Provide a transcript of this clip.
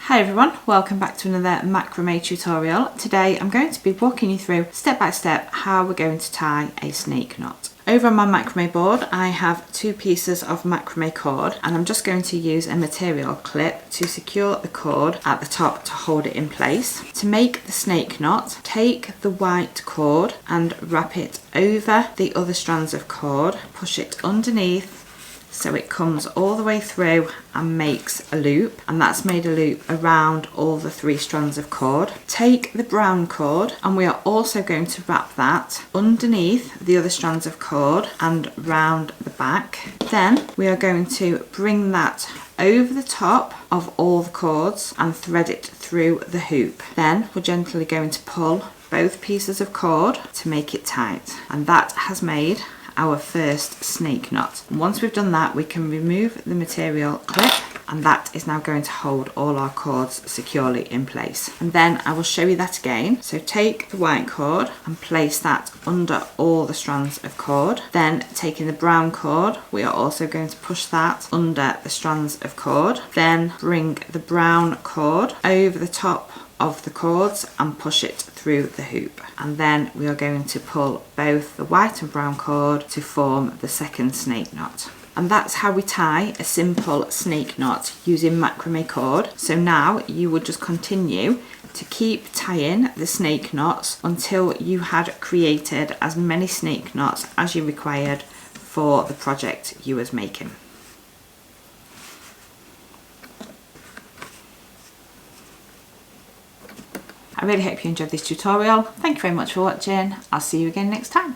Hi everyone, welcome back to another macrame tutorial. Today I'm going to be walking you through step by step how we're going to tie a snake knot. Over on my macrame board I have two pieces of macrame cord and I'm just going to use a material clip to secure the cord at the top to hold it in place. To make the snake knot, take the white cord and wrap it over the other strands of cord, push it underneath so it comes all the way through and makes a loop, and that's made a loop around all the three strands of cord. Take the brown cord and we are also going to wrap that underneath the other strands of cord and round the back. Then we are going to bring that over the top of all the cords and thread it through the hoop. Then we're gently going to pull both pieces of cord to make it tight, and that has made our first snake knot. Once we've done that, we can remove the material clip, and that is now going to hold all our cords securely in place. And then I will show you that again. So take the white cord and place that under all the strands of cord. Then taking the brown cord, we are also going to push that under the strands of cord. Then bring the brown cord over the top of the cords and push it through the hoop, and then we are going to pull both the white and brown cord to form the second snake knot. And that's how we tie a simple snake knot using macrame cord. So now you would just continue to keep tying the snake knots until you had created as many snake knots as you required for the project you was making. I really hope you enjoyed this tutorial. Thank you very much for watching. I'll see you again next time.